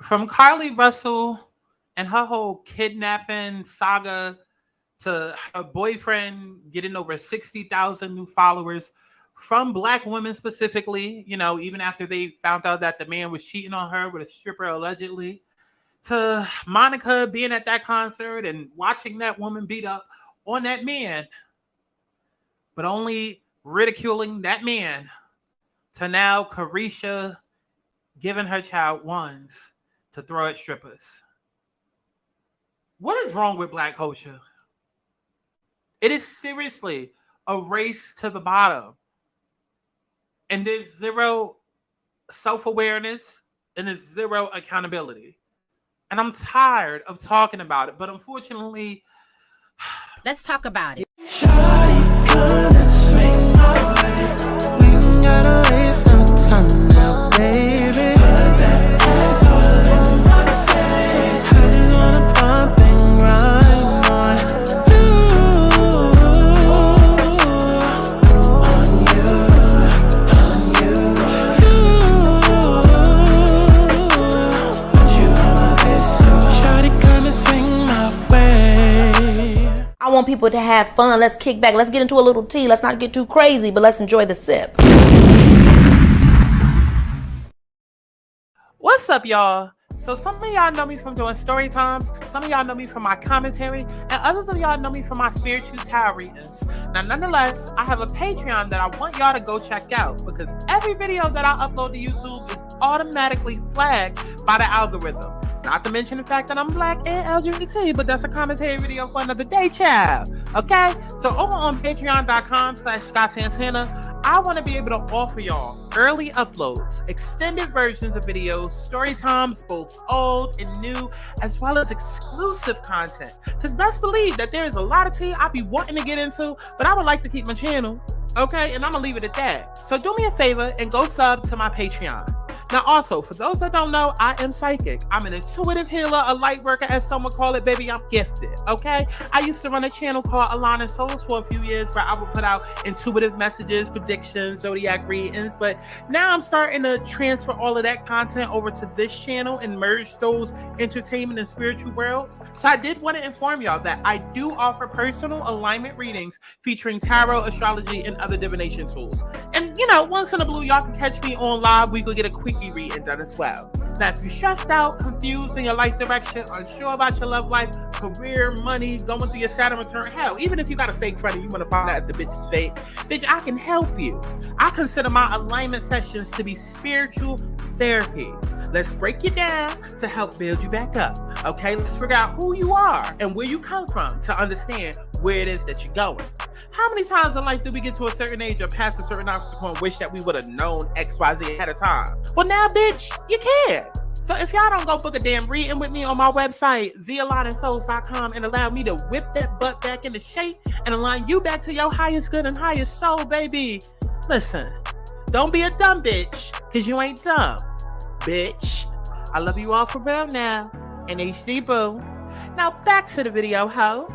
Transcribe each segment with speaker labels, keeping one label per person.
Speaker 1: From Carly Russell and her whole kidnapping saga to her boyfriend getting over 60,000 new followers from black women specifically, even after they found out that the man was cheating on her with a stripper allegedly, to Monica being at that concert and watching that woman beat up on that man, but only ridiculing that man, to now Caresha giving her child ones to throw at strippers. What is wrong with black culture? It is seriously a race to the bottom. And there's zero self-awareness and there's zero accountability. And I'm tired of talking about it, but unfortunately,
Speaker 2: let's talk about it.
Speaker 3: I want people to have fun. Let's kick back. Let's get into a little tea. Let's not get too crazy, but let's enjoy the sip.
Speaker 1: What's up, y'all? So some of y'all know me from doing story times, some of y'all know me from my commentary, and others of y'all know me from my spiritual tarot readings. Now, nonetheless, I have a Patreon that I want y'all to go check out because every video that I upload to YouTube is automatically flagged by the algorithm. Not to mention the fact that I'm black and LGBT, but that's a commentary video for another day, child. Okay? So over on patreon.com/STORYTIMES, I want to be able to offer y'all early uploads, extended versions of videos, story times, both old and new, as well as exclusive content. Because best believe that there is a lot of tea I be wanting to get into, but I would like to keep my channel. Okay? And I'm going to leave it at that. So do me a favor and go sub to my Patreon. Now, also, for those that don't know, I am psychic. I'm an intuitive healer, a light worker, as some would call it. Baby, I'm gifted, okay? I used to run a channel called Alana Souls for a few years where I would put out intuitive messages, predictions, zodiac readings, but now I'm starting to transfer all of that content over to this channel and merge those entertainment and spiritual worlds. So I did want to inform y'all that I do offer personal alignment readings featuring tarot, astrology, and other divination tools. And, once in a blue, y'all can catch me on live. We could get a quick reading done as well. Now, if you're stressed out, confused in your life direction, unsure about your love life, career, money, going through your Saturn return, hell, even if you got a fake friend and you want to find out if the bitch is fake, bitch, I can help you. I consider my alignment sessions to be spiritual therapy. Let's break you down to help build you back up. Okay, let's figure out who you are and where you come from to understand where it is that you're going. How many times in life do we get to a certain age or past a certain obstacle and wish that we would have known XYZ ahead of time? Well, now, bitch, you can. So if y'all don't go book a damn reading with me on my website, thealignmedsouls.com, and allow me to whip that butt back into shape and align you back to your highest good and highest soul, baby. Listen, don't be a dumb bitch, because you ain't dumb, bitch. I love you all for real now. And HD boo. Now back to the video, ho.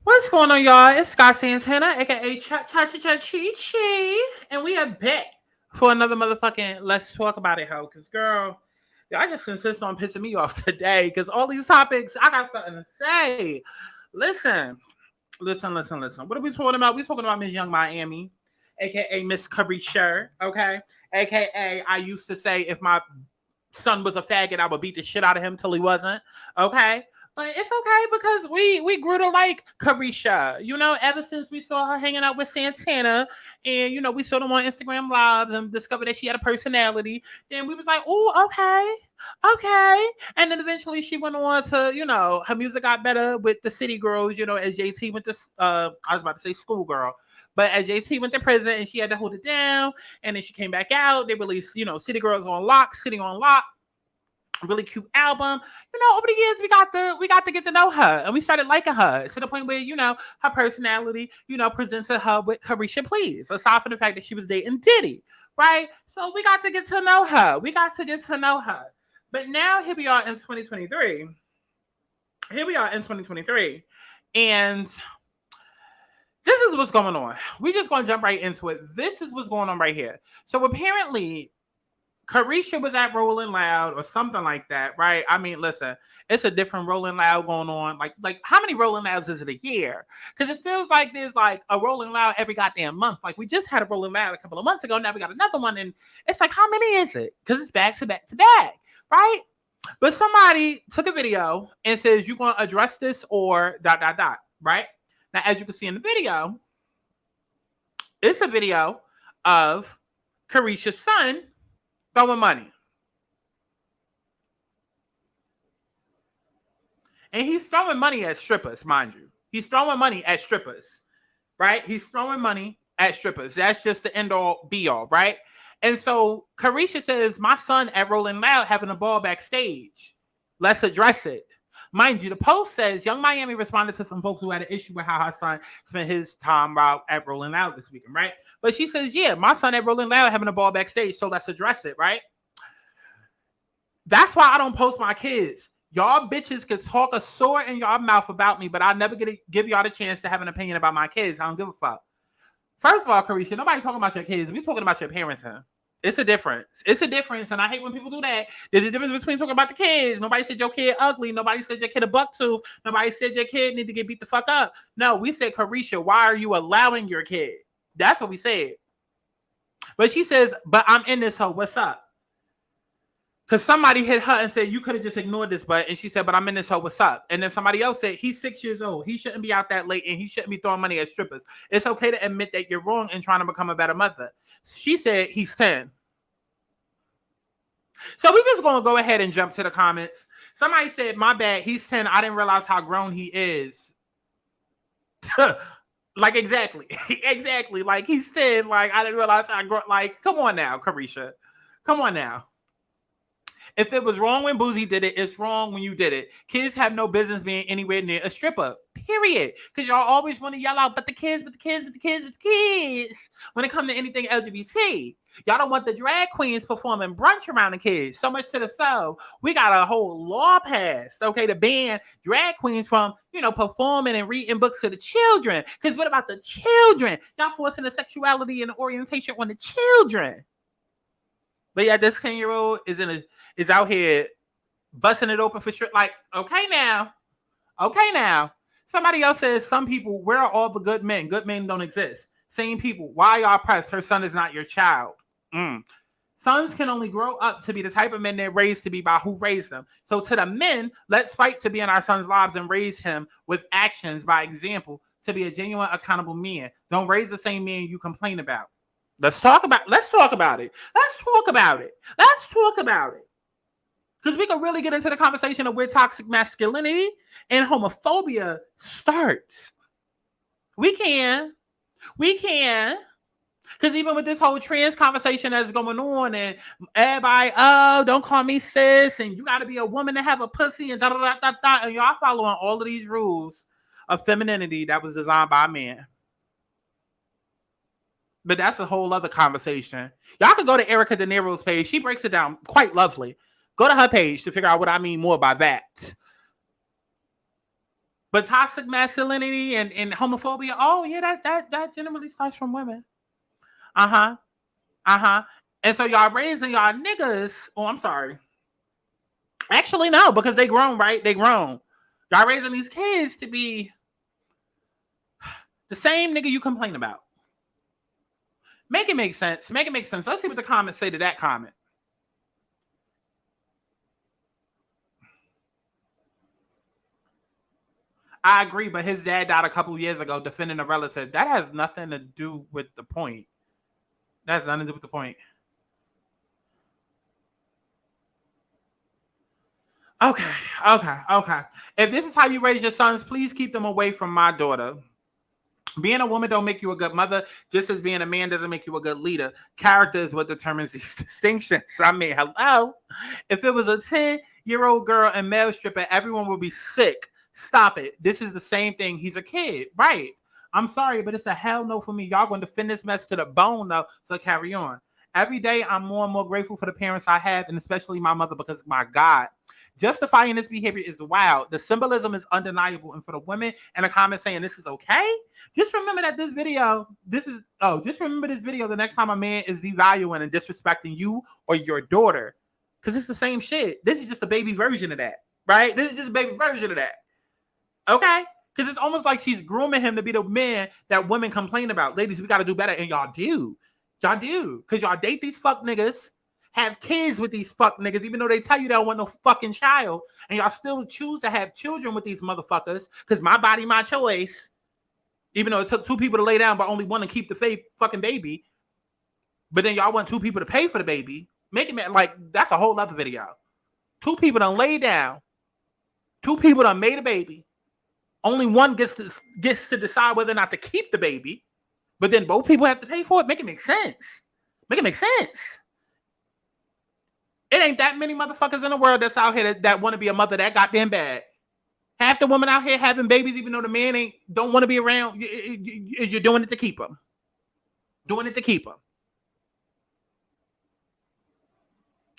Speaker 1: What's going on, y'all? It's Santana, aka Cha-Cha-Cha-Chi-Chi, and we are back for another motherfucking Let's Talk About It, ho. Because, girl, I just insist on pissing me off today because all these topics, I got something to say. Listen. What are we talking about? We're talking about Miss Young Miami, aka Miss Caresha, okay? AKA, I used to say if my son was a faggot, I would beat the shit out of him till he wasn't, okay? But it's okay because we grew to like Caresha, ever since we saw her hanging out with Santana and, we saw them on Instagram Lives and discovered that she had a personality. Then we was like, oh, okay. And then eventually she went on to, her music got better with the City Girls, as JT went to, I was about to say schoolgirl. But as JT went to prison and she had to hold it down, and then she came back out, they released, City Girls on Lock, City on Lock. Really cute album. Over the years we got to get to know her and we started liking her to the point where, her personality, presented her with Caresha Please, aside from the fact that she was dating Diddy, right? So we got to get to know her. But now here we are in 2023. And is what's going on. We just going to jump right into it. This is what's going on right here. So apparently, Caresha was at Rolling Loud or something like that, right? I mean, listen, it's a different Rolling Loud going on. Like how many Rolling Louds is it a year? Because it feels like there's like a Rolling Loud every goddamn month. Like we just had a Rolling Loud a couple of months ago. Now we got another one. And it's like, how many is it? Because it's back to back to back, right? But somebody took a video and says, you're going to address this or ... right? Now, as you can see in the video, it's a video of Caresha's son throwing money. And he's throwing money at strippers, mind you. He's throwing money at strippers, right? He's throwing money at strippers. That's just the end all be all, right? And so Caresha says, my son at Rolling Loud having a ball backstage. Let's address it. Mind you, the post says Young Miami responded to some folks who had an issue with how her son spent his time while at Rolling Loud this weekend, right? But she says, yeah, my son at Rolling Loud having a ball backstage, so let's address it, right? That's why I don't post my kids. Y'all bitches can talk a sword in y'all mouth about me, but I never get to give y'all the chance to have an opinion about my kids. I don't give a fuck. First of all, Caresha, nobody's talking about your kids. We're talking about your parenting. It's a difference. It's a difference, and I hate when people do that. There's a difference between talking about the kids. Nobody said your kid ugly. Nobody said your kid a buck tooth. Nobody said your kid need to get beat the fuck up. No, we said, Caresha, why are you allowing your kid? That's what we said. But she says, but I'm in this hoe. What's up? Because somebody hit her and said, you could have just ignored this, but, and she said, but I'm in this hoe. What's up? And then somebody else said, he's 6 years old. He shouldn't be out that late, and he shouldn't be throwing money at strippers. It's okay to admit that you're wrong and trying to become a better mother. She said he's 10. So we're just going to go ahead and jump to the comments. Somebody said, my bad, he's 10. I didn't realize how grown he is. Like, exactly. Exactly. Like, he's 10. Like, I didn't realize how grown. Like, come on now, Caresha. Come on now. If it was wrong when Boozy did it, it's wrong when you did it. Kids have no business being anywhere near a stripper, period. Because y'all always want to yell out, but the kids, but the kids, but the kids, but the kids. When it comes to anything LGBT, y'all don't want the drag queens performing brunch around the kids. So much to the so. We got a whole law passed, okay, to ban drag queens from, performing and reading books to the children. Because what about the children? Y'all forcing the sexuality and the orientation on the children. But yeah, this 10-year-old is out here busting it open for sure. Like, okay now. Somebody else says, some people, where are all the good men? Good men don't exist. Same people, why y'all pressed? Her son is not your child. Sons can only grow up to be the type of men they're raised to be by who raised them. So to the men, let's fight to be in our son's lives and raise him with actions by example to be a genuine, accountable man. Don't raise the same man you complain about. Let's talk about it. Because we can really get into the conversation of where toxic masculinity and homophobia starts. We can. Because even with this whole trans conversation that's going on and everybody, oh, don't call me sis, and you got to be a woman to have a pussy and da-da-da-da-da, and y'all following all of these rules of femininity that was designed by men. But that's a whole other conversation. Y'all can go to Erica De Niro's page. She breaks it down quite lovely. Go to her page to figure out what I mean more by that. But toxic masculinity and homophobia, oh yeah, that generally starts from women. And so y'all raising y'all niggas. Oh, I'm sorry. Actually, no, because they grown, right? They grown. Y'all raising these kids to be the same nigga you complain about. Make it make sense. Let's see what the comments say to that comment. I agree, but his dad died a couple of years ago defending a relative. That has nothing to do with the point. Okay. If this is how you raise your sons, please keep them away from my daughter. Being a woman don't make you a good mother, just as being a man doesn't make you a good leader. Character is what determines these distinctions. I mean, hello? If it was a 10-year-old girl and male stripper, everyone would be sick. Stop it. This is the same thing. He's a kid, right? I'm sorry, but it's a hell no for me. Y'all going to defend this mess to the bone, though, so carry on. Every day, I'm more and more grateful for the parents I have, and especially my mother, because, my God, Justifying this behavior is wild. The symbolism is undeniable. And for the women in the comments saying this is okay, just remember that just remember this video the next time a man is devaluing and disrespecting you or your daughter. Because it's the same shit. This is just a baby version of that, right? This is just a baby version of that. Okay? Because it's almost like she's grooming him to be the man that women complain about. Ladies, we got to do better. And y'all do. Y'all do. Because y'all date these fuck niggas, have kids with these fuck niggas, even though they tell you they don't want no fucking child. And y'all still choose to have children with these motherfuckers. Because my body, my choice. Even though it took 2 people to lay down, but only one to keep the fucking baby. But then y'all want 2 people to pay for the baby. Making it like, that's a whole other video. 2 people done laid down. 2 people done made a baby. Only one gets to decide whether or not to keep the baby, but then both people have to pay for it. Make it make sense. Make it make sense. It ain't that many motherfuckers in the world that's out here that want to be a mother that goddamn bad. Half the women out here having babies, even though the man don't want to be around, you're doing it to keep them. Doing it to keep them.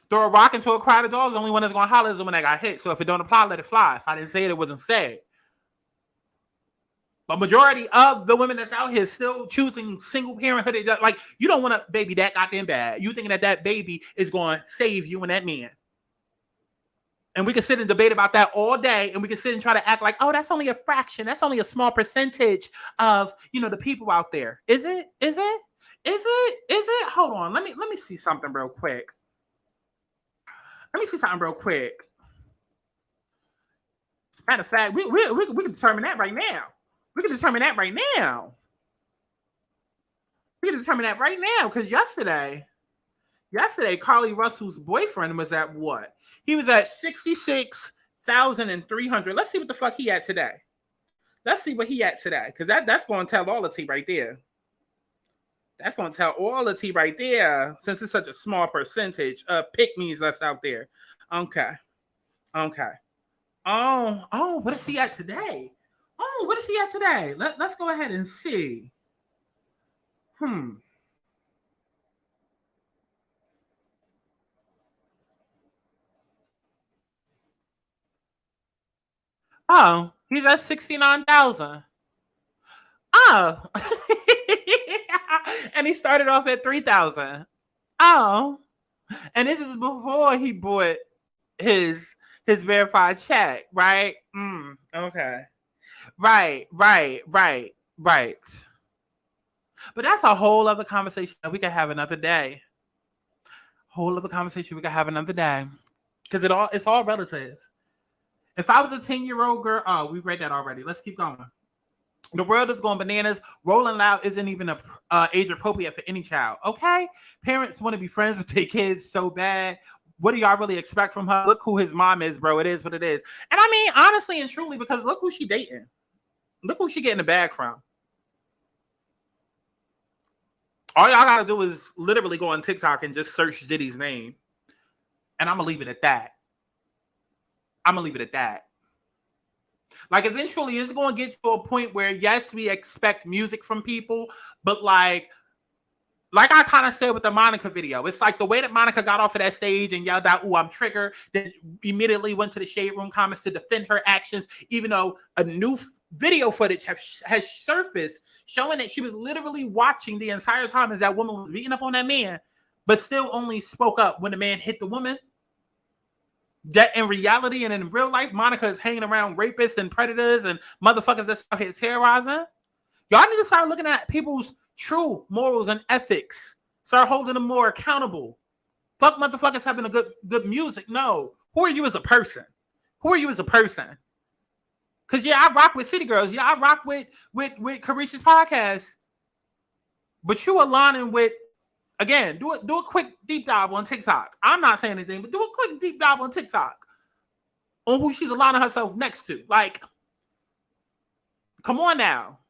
Speaker 1: Throw a rock into a crowd of dogs, the only one that's going to holler is the one that got hit. So if it don't apply, let it fly. If I didn't say it, it wasn't said. But majority of the women that's out here still choosing single parenthood. Like, you don't want a baby that goddamn bad. You thinking that baby is going to save you and that man. And we can sit and debate about that all day. And we can sit and try to act like, oh, that's only a fraction. That's only a small percentage of, the people out there. Is it? Is it? Is it? Is it? Hold on. Let me see something real quick. As a matter of fact, we can determine that right now. We can determine that right now. Because yesterday, Carly Russell's boyfriend was at what? He was at 66,300. Let's see what the fuck he at today. Let's see what he at today. Because that's going to tell all the tea right there. That's going to tell all the tea right there. Since it's such a small percentage of pick-me's that's out there. Okay. Oh, what is he at today? Let's go ahead and see. Oh, he's at 69,000. Oh. And he started off at 3,000. Oh. And this is before he bought his verified check, right? Okay. Right. But that's a whole other conversation that we can have another day. Because it's all relative. If I was a 10-year-old girl, we read that already. Let's keep going. The world is going bananas. Rolling Loud isn't even age appropriate for any child. Okay? Parents want to be friends with their kids so bad. What do y'all really expect from her? Look who his mom is, bro. It is what it is. And I mean, honestly and truly, because look who she dating. Look who she getting the bag from. All y'all got to do is literally go on TikTok and just search Diddy's name. And I'm going to leave it at that. Like, eventually it's going to get to a point where, yes, we expect music from people, but like I kind of said with the Monica video, it's like the way that Monica got off of that stage and yelled out, "Ooh, I'm triggered," then immediately went to the Shade Room comments to defend her actions, even though a new video footage has surfaced showing that she was literally watching the entire time as that woman was beating up on that man, but still only spoke up when the man hit the woman. That in reality and in real life, Monica is hanging around rapists and predators and motherfuckers that's out here terrorizing. Y'all need to start looking at people's true morals and ethics. Start holding them more accountable. Fuck motherfuckers having a good music. No. Who are you as a person? Because, yeah, I rock with City Girls. Yeah, I rock with Caresha's podcast. But you aligning with, again, do a quick deep dive on TikTok. I'm not saying anything, but do a quick deep dive on TikTok on who she's aligning herself next to. Like, come on now.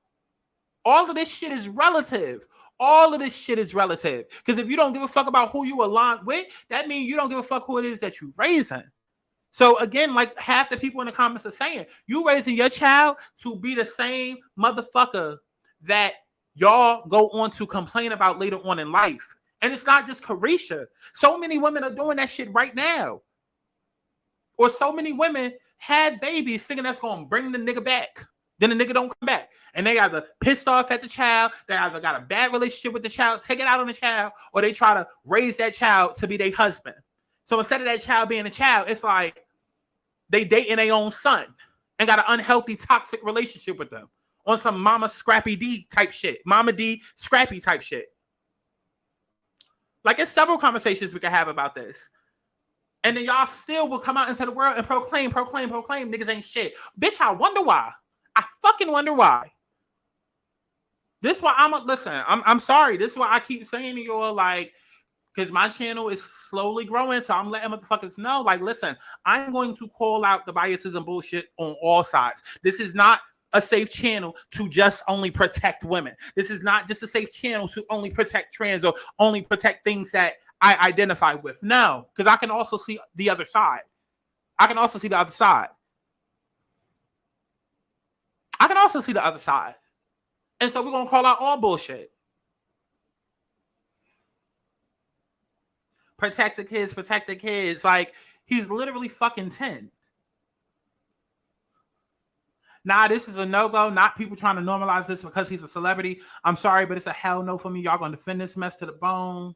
Speaker 1: All of this shit is relative. Because if you don't give a fuck about who you align with, that means you don't give a fuck who it is that you're raising. So again, like half the people in the comments are saying, you raising your child to be the same motherfucker that y'all go on to complain about later on in life. And it's not just Caresha. So many women are doing that shit right now. Or so many women had babies thinking that's going to bring the nigga back. Then the nigga don't come back. And they either pissed off at the child, they either got a bad relationship with the child, take it out on the child, or they try to raise that child to be their husband. So instead of that child being a child, it's like they dating their own son and got an unhealthy, toxic relationship with them on some mama scrappy D type shit. Mama D scrappy type shit. Like, there's several conversations we could have about this. And then y'all still will come out into the world and proclaim niggas ain't shit. Bitch, I wonder why. I fucking wonder why. This is why I'm sorry. This is why I keep saying to y'all, like, because my channel is slowly growing, so I'm letting motherfuckers know, like, listen, I'm going to call out the biases and bullshit on all sides. This is not a safe channel to just only protect women. This is not just a safe channel to only protect trans or only protect things that I identify with. No, because I can also see the other side. I can also see the other side. And so we're going to call out all bullshit. Protect the kids. Like, he's literally fucking 10. Nah, this is a no-go. Not people trying to normalize this because he's a celebrity. I'm sorry, but it's a hell no for me. Y'all going to defend this mess to the bone.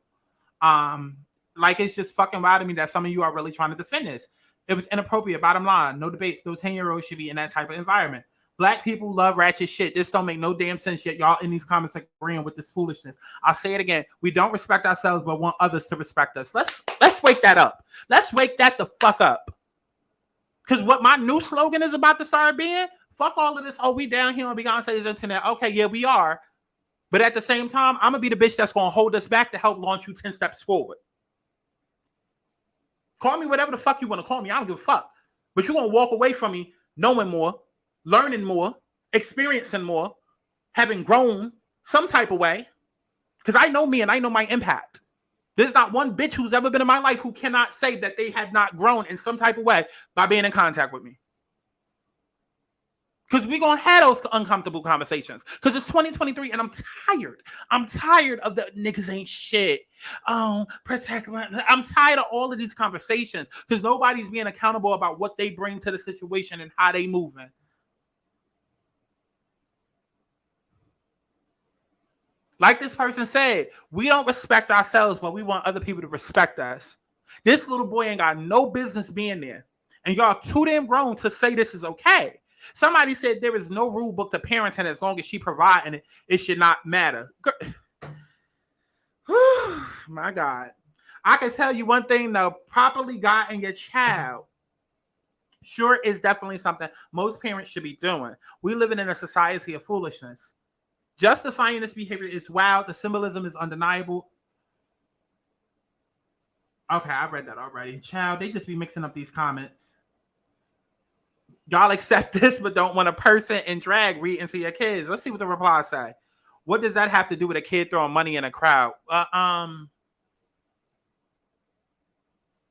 Speaker 1: Like, it's just fucking wild to me that some of you are really trying to defend this. It was inappropriate. Bottom line, no debates. No 10-year-old should be in that type of environment. Black people love ratchet shit. This don't make no damn sense yet. Y'all in these comments are agreeing with this foolishness. I'll say it again. We don't respect ourselves, but want others to respect us. Let's wake that up. Let's wake that the fuck up. Because what my new slogan is about to start being, fuck all of this. Oh, we down here on Beyonce's internet. Okay, yeah, we are. But at the same time, I'm going to be the bitch that's going to hold us back to help launch you 10 steps forward. Call me whatever the fuck you want to call me. I don't give a fuck. But you're going to walk away from me knowing more, learning more, experiencing more, having grown some type of way. Because I know me and I know my impact. There's not one bitch who's ever been in my life who cannot say that they have not grown in some type of way by being in contact with me. Because we're going to have those uncomfortable conversations. Because it's 2023 and I'm tired. I'm tired of the niggas ain't shit. I'm tired of all of these conversations because nobody's being accountable about what they bring to the situation and how they moving. Like this person said, we don't respect ourselves, but we want other people to respect us. This little boy ain't got no business being there. And y'all too damn grown to say this is okay. Somebody said there is no rule book to parenting as long as she providing it, it should not matter. My God. I can tell you one thing though, properly guiding your child sure is definitely something most parents should be doing. We living in a society of foolishness. Justifying this behavior is wild. The symbolism is undeniable. Okay, I read that already. Child, they just be mixing up these comments. Y'all accept this, but don't want a person in drag read into your kids. Let's see what the replies say. What does that have to do with a kid throwing money in a crowd?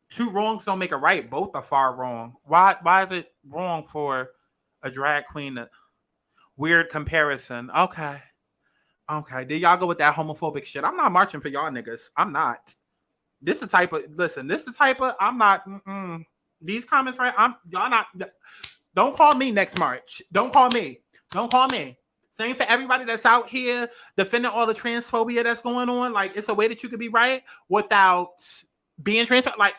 Speaker 1: Two wrongs don't make a right. Both are far wrong. Why is it wrong for a drag queen to... Weird comparison. Okay. Did y'all go with that homophobic shit? I'm not marching for y'all niggas. I'm not. This the type of... Listen, this the type of... I'm not... These comments, right? Y'all not... Don't call me next March. Don't call me. Same for everybody that's out here defending all the transphobia that's going on. Like, it's a way that you could be right without being transphobic. Like,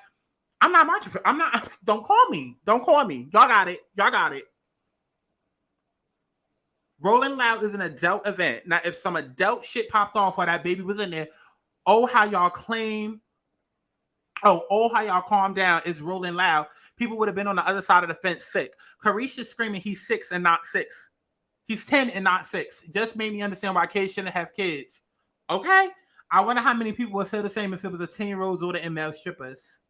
Speaker 1: I'm not marching for... I'm not... Don't call me. Y'all got it. Rolling Loud is an adult event. Now, if some adult shit popped off while that baby was in there, how y'all calm down is Rolling Loud. People would have been on the other side of the fence sick. Caresha screaming he's 6 and not 6. He's 10 and not 6. Just made me understand why kids shouldn't have kids. Okay? I wonder how many people would feel the same if it was a 10-year-old or the male strippers.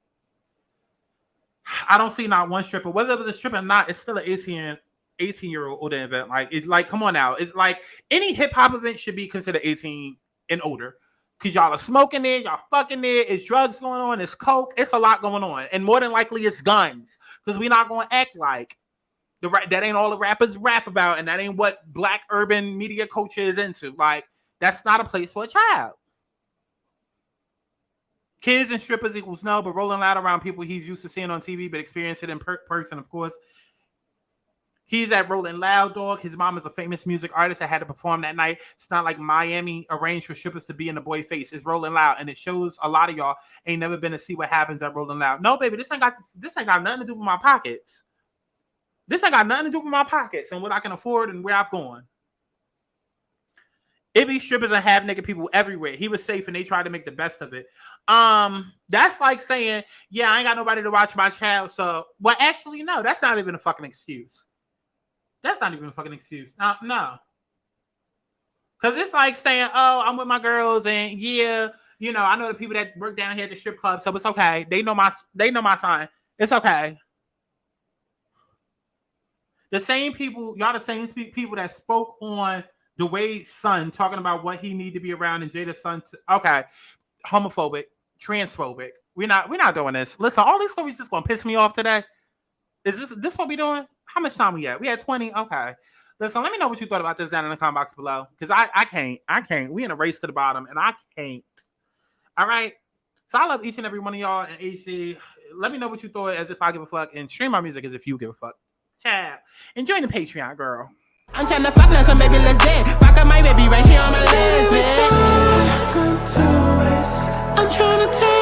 Speaker 1: I don't see not one stripper. Whether it was a stripper or not, it's still an 18-year-old older event. Like, it's like, come on now. It's like any hip-hop event should be considered 18 and older. Because y'all are smoking it, y'all fucking it, it's drugs going on, it's coke, it's a lot going on. And more than likely it's guns. Because we're not going to act like that ain't all the rappers rap about, and that ain't what black urban media culture is into. Like, that's not a place for a child. Kids and strippers equals no, but Rolling Loud around people he's used to seeing on TV, but experience it in person, of course. He's at Rolling Loud, dog. His mom is a famous music artist that had to perform that night. It's not like Miami arranged for strippers to be in the boy face. It's Rolling Loud, and it shows a lot of y'all ain't never been to see what happens at Rolling Loud. No, baby, this ain't got nothing to do with my pockets. This ain't got nothing to do with my pockets and what I can afford and where I've gone. It be strippers and half naked people everywhere. He was safe and they tried to make the best of it. That's like saying, yeah, I ain't got nobody to watch my child. So, well, actually, no, that's not even a fucking excuse. That's not even a fucking excuse. No. Because it's like saying, oh, I'm with my girls and yeah, you know, I know the people that work down here at the strip club, so it's okay. They know my sign. It's okay. The same people, y'all the same people that spoke on Dwayne's son talking about what he need to be around and Jada's son. Okay. Homophobic, transphobic. We're not doing this. Listen, all these stories just gonna piss me off today. Is this what we doing? How much time we at? We had 20. Okay. Listen, let me know what you thought about this down in the comment box below. Because I can't. We in a race to the bottom and I can't. All right. So I love each and every one of y'all and HG. Let me know what you thought as if I give a fuck and stream my music as if you give a fuck. Ciao. Enjoy the Patreon, girl.
Speaker 4: I'm tryna fuck now, so baby, let's dance. Fuck up my baby right here on my legs, man. I'm tryna take